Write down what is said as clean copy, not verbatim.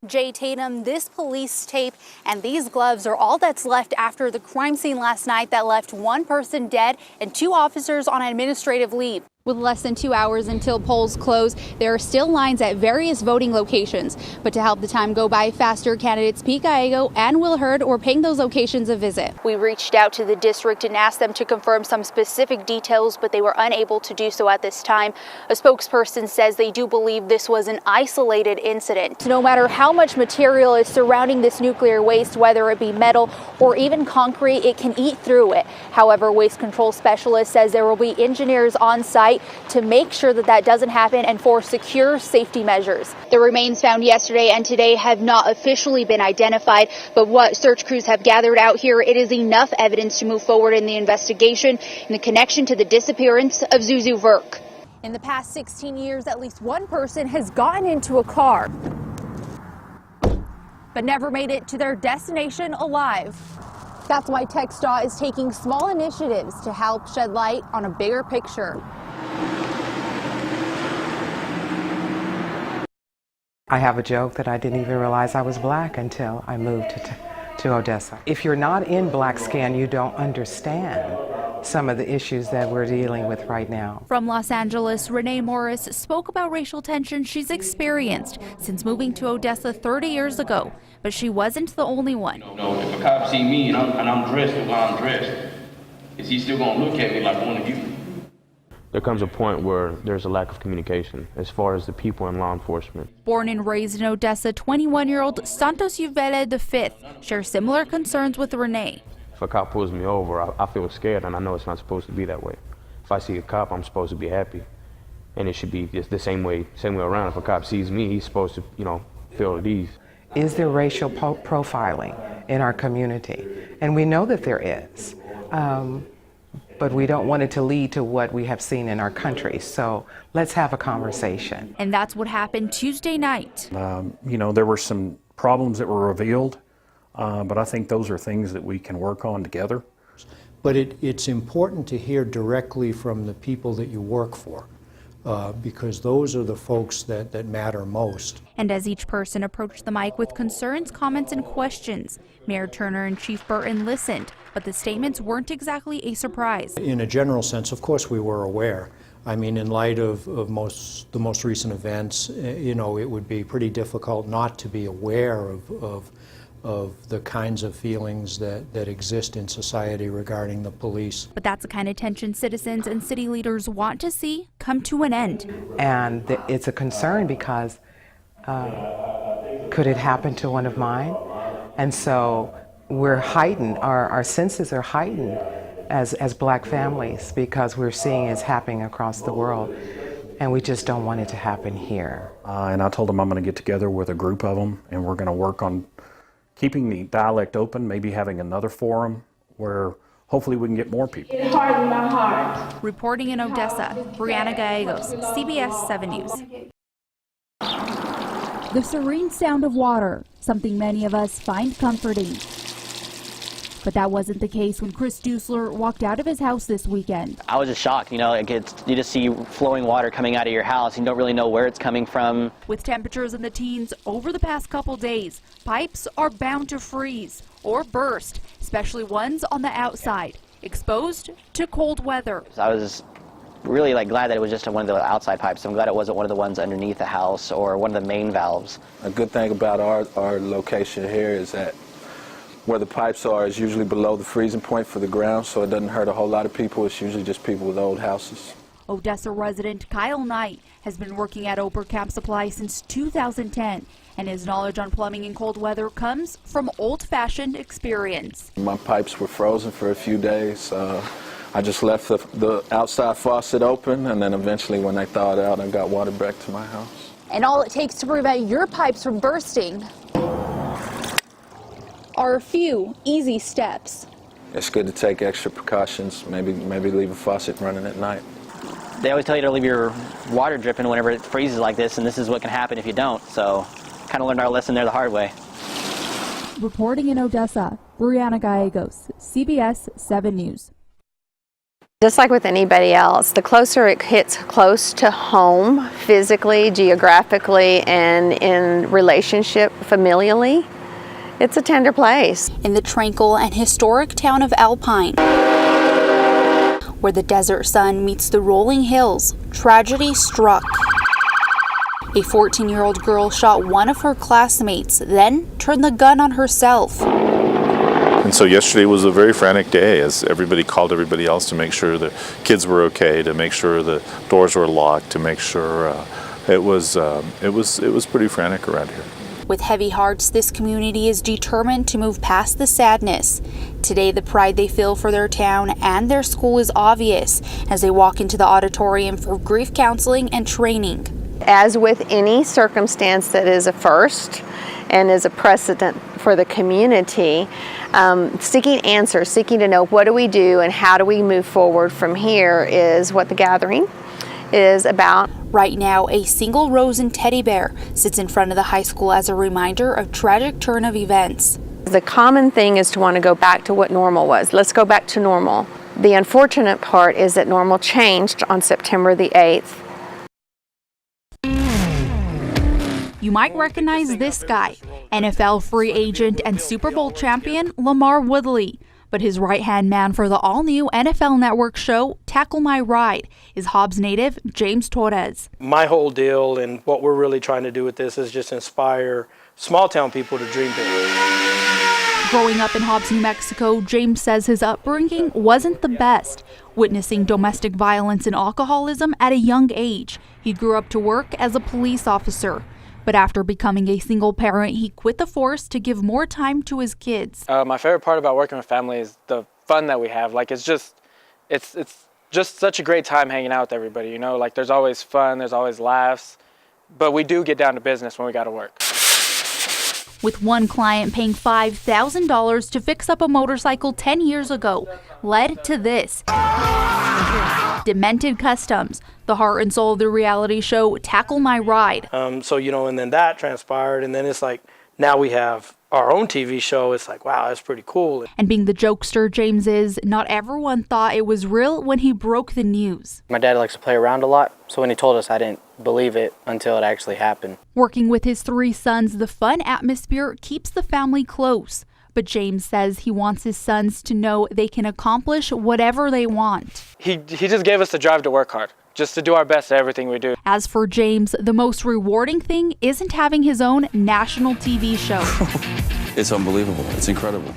Jay Tatum, this police tape and these gloves are all that's left after the crime scene last night that left one person dead and 2 officers on administrative leave. With less than 2 hours until polls close, there are still lines at various voting locations. But to help the time go by faster, candidates Pete Gallego and Will Hurd were paying those locations a visit. We reached out to the district and asked them to confirm some specific details, but they were unable to do so at this time. A spokesperson says they do believe this was an isolated incident. No matter how much material is surrounding this nuclear waste, whether it be metal or even concrete, it can eat through it. However, Waste Control Specialist says there will be engineers on site to make sure that that doesn't happen and for secure safety measures. The remains found yesterday and today have not officially been identified, but what search crews have gathered out here, it is enough evidence to move forward in the investigation in the connection to the disappearance of Zuzu Verk. In the past 16 years, at least one person has gotten into a car, but never made it to their destination alive. That's why TxDOT is taking small initiatives to help shed light on a bigger picture. I have a joke that I didn't even realize I was black until I moved to Odessa. If you're not in black skin, you don't understand some of the issues that we're dealing with right now. From Los Angeles, Renee Morris spoke about racial tension she's experienced since moving to Odessa 30 years ago, but she wasn't the only one. No, if a cop see me and I'm dressed the way I'm dressed, is he still gonna look at me like one of you? There comes a point where there's a lack of communication as far as the people in law enforcement. Born and raised in Odessa, 21-year-old Santos Uvele V shares similar concerns with Renee. If a cop pulls me over, I feel scared, and I know it's not supposed to be that way. If I see a cop, I'm supposed to be happy, and it should be just the same way around. If a cop sees me, he's supposed to, feel at ease. Is there racial profiling in our community? And we know that there is. But we don't want it to lead to what we have seen in our country. So let's have a conversation. And that's what happened Tuesday night. There were some problems that were revealed, but I think those are things that we can work on together. But it's important to hear directly from the people that you work for, because those are the folks that matter most. And as each person approached the mic with concerns, comments, and questions, Mayor Turner and Chief Burton listened, but the statements weren't exactly a surprise. In a general sense, of course, we were aware. I mean, in light of the most recent events, it would be pretty difficult not to be aware of the kinds of feelings that exist in society regarding the police. But that's the kind of tension citizens and city leaders want to see come to an end. And it's a concern because could it happen to one of mine? And so we're heightened, our senses are heightened as black families because we're seeing it's happening across the world. And we just don't want it to happen here. And I told them I'm going to get together with a group of them, and we're going to work on keeping the dialect open, maybe having another forum where hopefully we can get more people. It hardened my heart. Reporting in Odessa, Brianna Gallegos, CBS 7 News. The serene sound of water, something many of us find comforting. But that wasn't the case when Chris Dusler walked out of his house this weekend. I was just shocked, you just see flowing water coming out of your house. You don't really know where it's coming from. With temperatures in the teens over the past couple days, pipes are bound to freeze or burst, especially ones on the outside, exposed to cold weather. I was really glad that it was just one of the outside pipes. I'm glad it wasn't one of the ones underneath the house or one of the main valves. A good thing about our location here is that where the pipes are is usually below the freezing point for the ground, so it doesn't hurt a whole lot of people. It's usually just people with old houses. Odessa resident Kyle Knight has been working at Oberkamp Supply since 2010, and his knowledge on plumbing in cold weather comes from old-fashioned experience. My pipes were frozen for a few days. I just left the outside faucet open, and then eventually when they thawed out, I got water back to my house. And all it takes to prevent your pipes from bursting are a few easy steps. It's good to take extra precautions, maybe leave a faucet running at night. They always tell you to leave your water dripping whenever it freezes like this, and this is what can happen if you don't. So kind of learned our lesson there the hard way. Reporting in Odessa, Brianna Gallegos, CBS 7 News. Just like with anybody else, the closer it hits close to home, physically, geographically, and in relationship, familially, it's a tender place. In the tranquil and historic town of Alpine, where the desert sun meets the rolling hills, tragedy struck. A 14-year-old girl shot one of her classmates, then turned the gun on herself. And so yesterday was a very frantic day as everybody called everybody else to make sure the kids were okay, to make sure the doors were locked, to make sure it was pretty frantic around here. With heavy hearts, this community is determined to move past the sadness. Today, the pride they feel for their town and their school is obvious as they walk into the auditorium for grief counseling and training. As with any circumstance that is a first and is a precedent for the community, seeking answers, seeking to know what do we do and how do we move forward from here is what the gathering is about. Right now, a single rose and teddy bear sits in front of the high school as a reminder of tragic turn of events. The common thing is to want to go back to what normal was. Let's go back to normal. The unfortunate part is that normal changed on September the 8th. You might recognize this guy, NFL free agent and Super Bowl champion Lamar Woodley. But his right-hand man for the all-new NFL Network show, Tackle My Ride, is Hobbs native James Torres. My whole deal and what we're really trying to do with this is just inspire small-town people to dream big. Growing up in Hobbs, New Mexico, James says his upbringing wasn't the best, witnessing domestic violence and alcoholism at a young age. He grew up to work as a police officer. But after becoming a single parent, he quit the force to give more time to his kids. My favorite part about working with family is the fun that we have. Like, it's just such a great time hanging out with everybody, you know? Like, there's always fun, there's always laughs, but we do get down to business when we got to work. With one client paying $5,000 to fix up a motorcycle 10 years ago, led to this. Demented Customs, the heart and soul of the reality show Tackle My Ride. So, you know, and then that transpired, and then it's like, now we have our own TV show. It's like, wow, that's pretty cool. And being the jokester James is, not everyone thought it was real when he broke the news. My dad likes to play around a lot, so when he told us, I didn't believe it until it actually happened. Working with his 3 sons, the fun atmosphere keeps the family close. But James says he wants his sons to know they can accomplish whatever they want. He just gave us the drive to work hard, just to do our best at everything we do. As for James, the most rewarding thing isn't having his own national TV show. It's unbelievable. It's incredible.